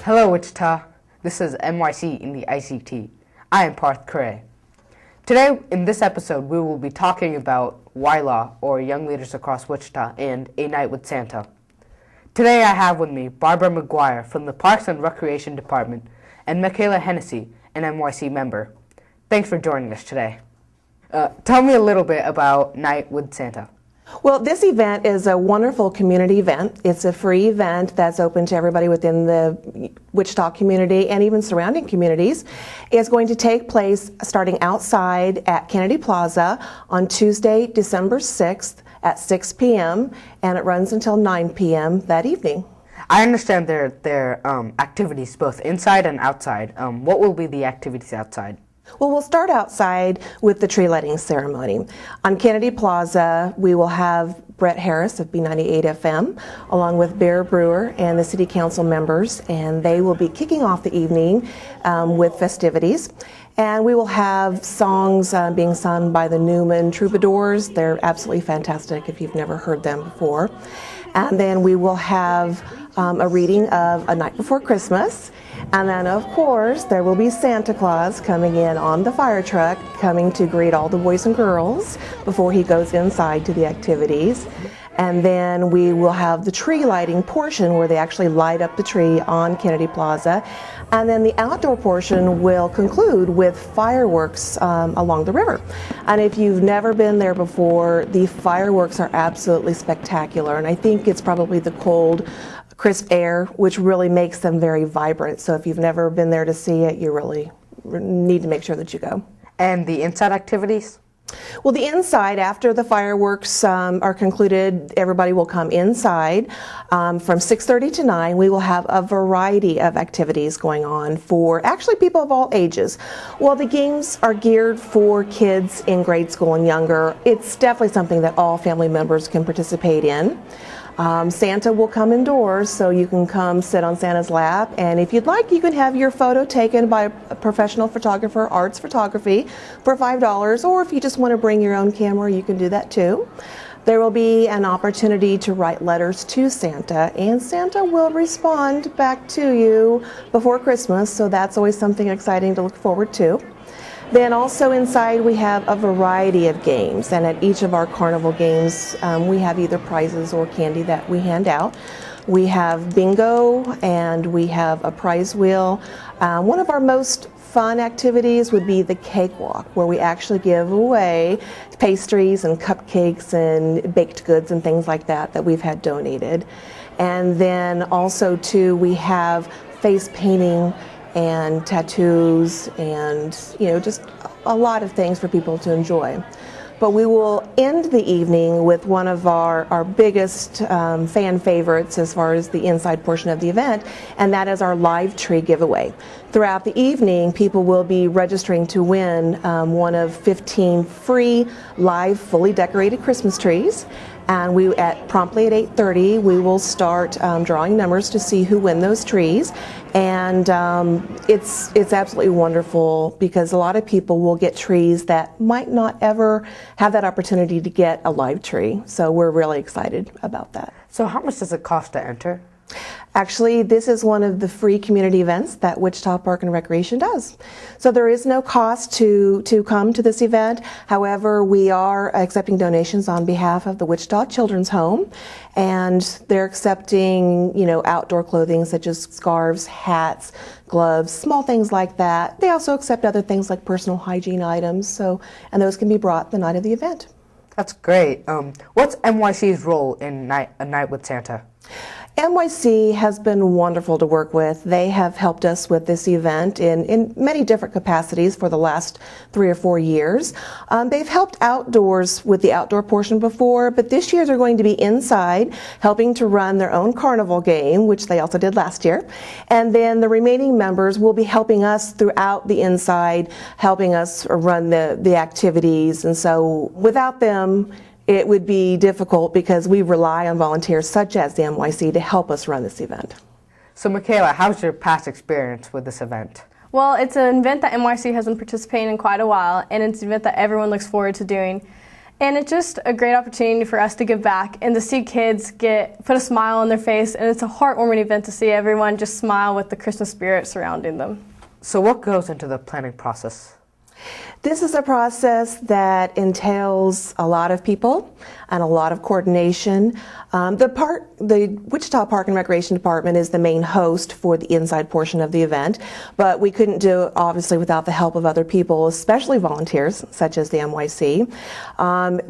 Hello, Wichita. This is MYC in the ICT. I am Parth Cray. Today, in this episode, we will be talking about YLAW, or Young Leaders Across Wichita, and A Night with Santa. Today, I have with me Barbara McGuire from the Parks and Recreation Department and Michaela Hennessy, an MYC member. Thanks for joining us today. Tell me a little bit about Night with Santa. Well, this event is a wonderful community event. It's a free event that's open to everybody within the Wichita community and even surrounding communities. It's going to take place starting outside at Kennedy Plaza on Tuesday, December 6th at 6 p.m. and it runs until 9 p.m. that evening. I understand there are activities both inside and outside. What will be the activities outside? Well, we'll start outside with the tree lighting ceremony. On Kennedy Plaza, we will have Brett Harris of B98 FM, along with Bear Brewer and the City Council members, and they will be kicking off the evening with festivities. And we will have songs being sung by the Newman Troubadours. They're absolutely fantastic if you've never heard them before. And then we will have a reading of A Night Before Christmas. And then, of course, there will be Santa Claus coming in on the fire truck, coming to greet all the boys and girls before he goes inside to the activities. And then we will have the tree lighting portion where they actually light up the tree on Kennedy Plaza. And then the outdoor portion will conclude with fireworks along the river. And if you've never been there before, the fireworks are absolutely spectacular. And I think it's probably the cold, crisp air which really makes them very vibrant. So if you've never been there to see it, you really need to make sure that you go. And the inside activities? Well, the inside, after the fireworks are concluded, everybody will come inside. From 6:30 to 9, we will have a variety of activities going on for actually people of all ages. While the games are geared for kids in grade school and younger, it's definitely something that all family members can participate in. Santa will come indoors, so you can come sit on Santa's lap, and if you'd like, you can have your photo taken by a professional photographer, Arts Photography, for $5, or if you just want to bring your own camera, you can do that too. There will be an opportunity to write letters to Santa, and Santa will respond back to you before Christmas, so that's always something exciting to look forward to. Then also inside we have a variety of games, and at each of our carnival games we have either prizes or candy that we hand out. We have bingo and we have a prize wheel. One of our most fun activities would be the cakewalk, where we actually give away pastries and cupcakes and baked goods and things like that that we've had donated. And then also too, we have face painting and tattoos and just a lot of things for people to enjoy. But we will end the evening with one of our biggest fan favorites as far as the inside portion of the event, and that is our live tree giveaway. Throughout the evening, people will be registering to win one of 15 free live fully decorated Christmas trees. And promptly at 8:30, we will start drawing numbers to see who win those trees. And it's absolutely wonderful because a lot of people will get trees that might not ever have that opportunity to get a live tree. So we're really excited about that. So how much does it cost to enter? Actually, this is one of the free community events that Wichita Park and Recreation does. So there is no cost to come to this event. However, we are accepting donations on behalf of the Wichita Children's Home, and they're accepting, outdoor clothing such as scarves, hats, gloves, small things like that. They also accept other things like personal hygiene items, and those can be brought the night of the event. That's great. What's MYC's role in A Night with Santa? MYC has been wonderful to work with. They have helped us with this event in many different capacities for the last 3 or 4 years. They've helped outdoors with the outdoor portion before, but this year they're going to be inside helping to run their own carnival game, which they also did last year. And then the remaining members will be helping us throughout the inside, helping us run the activities. And so without them, it would be difficult because we rely on volunteers such as the MYC to help us run this event. So Michaela, how's your past experience with this event? Well, it's an event that MYC has been participating in quite a while, and it's an event that everyone looks forward to doing. And it's just a great opportunity for us to give back and to see kids put a smile on their face, and it's a heartwarming event to see everyone just smile with the Christmas spirit surrounding them. So what goes into the planning process? This is a process that entails a lot of people and a lot of coordination. The Wichita Park and Recreation Department is the main host for the inside portion of the event, but we couldn't do it obviously without the help of other people, especially volunteers such as the MYC,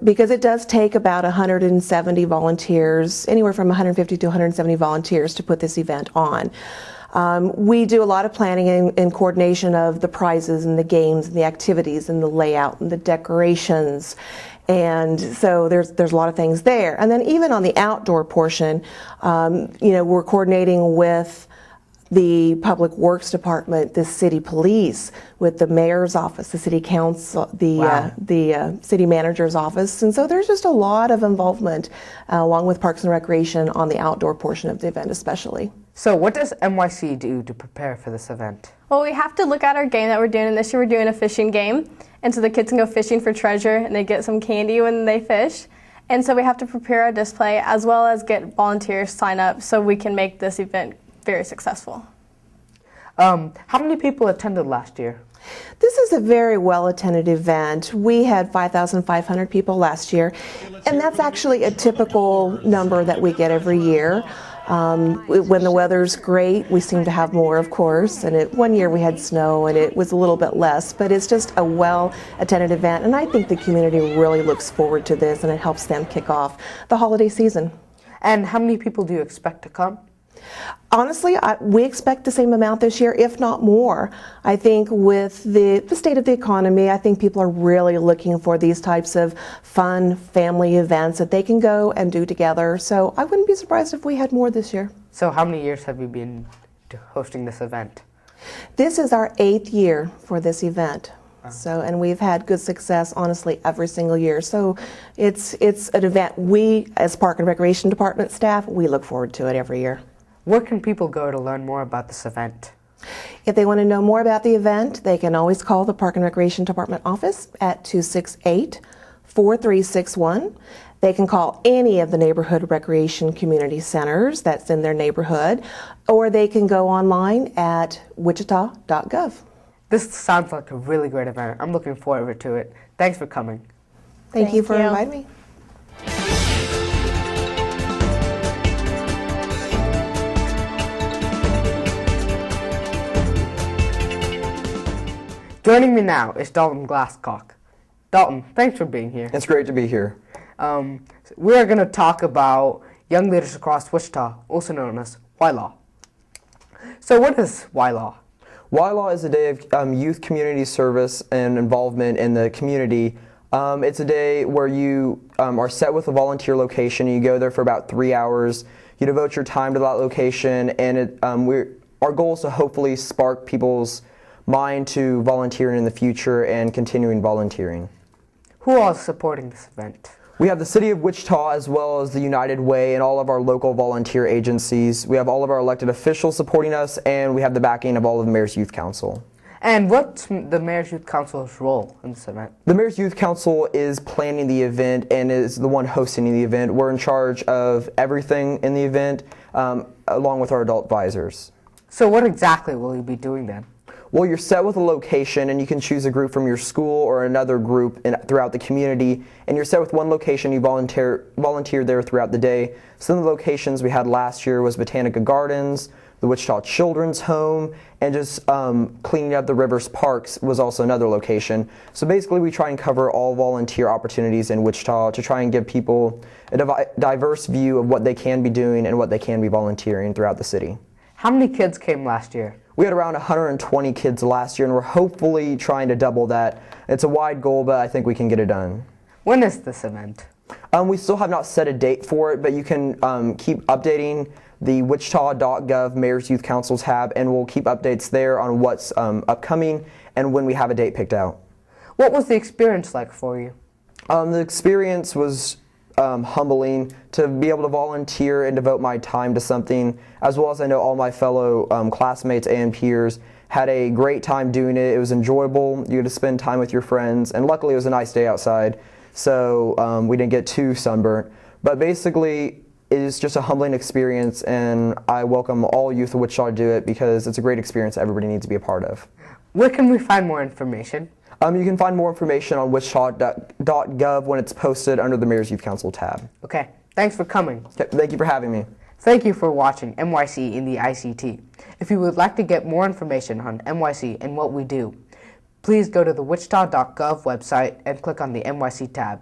because it does take about 170 volunteers, anywhere from 150 to 170 volunteers to put this event on. We do a lot of planning and coordination of the prizes and the games and the activities and the layout and the decorations, and so there's a lot of things there. And then even on the outdoor portion, we're coordinating with the Public Works Department, the City Police, with the Mayor's Office, the City Council, the City Manager's Office, and so there's just a lot of involvement along with Parks and Recreation on the outdoor portion of the event especially. So what does MYC do to prepare for this event? Well, we have to look at our game that we're doing, and this year we're doing a fishing game, and so the kids can go fishing for treasure, and they get some candy when they fish. And so we have to prepare our display as well as get volunteers sign up so we can make this event very successful. How many people attended last year? This is a very well-attended event. We had 5,500 people last year, and that's actually a typical number that we get every year. When the weather's great, we seem to have more, of course, and one year we had snow and it was a little bit less, but it's just a well-attended event, and I think the community really looks forward to this, and it helps them kick off the holiday season. And how many people do you expect to come? Honestly, we expect the same amount this year, if not more. I think with the state of the economy, I think people are really looking for these types of fun family events that they can go and do together. So I wouldn't be surprised if we had more this year. So how many years have you been hosting this event? This is our 8th year for this event. And we've had good success, honestly, every single year. So it's an event we, as Park and Recreation Department staff, we look forward to it every year. Where can people go to learn more about this event? If they want to know more about the event, they can always call the Park and Recreation Department office at 268-4361. They can call any of the neighborhood recreation community centers that's in their neighborhood, or they can go online at wichita.gov. This sounds like a really great event. I'm looking forward to it. Thanks for coming. Thank you for inviting me. Joining me now is Dalton Glasscock. Dalton, thanks for being here. It's great to be here. We are going to talk about Young Leaders Across Wichita, also known as YLAW. So what is YLAW? YLAW is a day of youth community service and involvement in the community. It's a day where you are set with a volunteer location. You go there for about 3 hours. You devote your time to that location, and our goal is to hopefully spark people's mind to volunteering in the future and continuing volunteering. Who all is supporting this event? We have the City of Wichita as well as the United Way and all of our local volunteer agencies. We have all of our elected officials supporting us, and we have the backing of all of the Mayor's Youth Council. And what's the Mayor's Youth Council's role in this event? The Mayor's Youth Council is planning the event and is the one hosting the event. We're in charge of everything in the event, along with our adult advisors. So what exactly will you be doing then? Well, you're set with a location, and you can choose a group from your school or another group throughout the community, and you're set with one location. You volunteer there throughout the day. Some of the locations we had last year was Botanica Gardens, the Wichita Children's Home, and just cleaning up the Rivers Parks was also another location. So basically we try and cover all volunteer opportunities in Wichita to try and give people a diverse view of what they can be doing and what they can be volunteering throughout the city. How many kids came last year? We had around 120 kids last year, and we're hopefully trying to double that. It's a wide goal, but I think we can get it done. When is this event? We still have not set a date for it, but you can keep updating the wichita.gov Mayor's Youth Council tab, and we'll keep updates there on what's upcoming and when we have a date picked out. What was the experience like for you? The experience was humbling to be able to volunteer and devote my time to something, as well as I know all my fellow classmates and peers had a great time doing it. It was enjoyable. You had to spend time with your friends, and luckily it was a nice day outside. so we didn't get too sunburnt. But basically, it is just a humbling experience, and I welcome all youth of Wichita to do it because it's a great experience everybody needs to be a part of. Where can we find more information? You can find more information on wichita.gov when it's posted under the Mayor's Youth Council tab. Okay, thanks for coming. Okay, thank you for having me. Thank you for watching MYC in the ICT. If you would like to get more information on MYC and what we do, please go to the wichita.gov website and click on the MYC tab.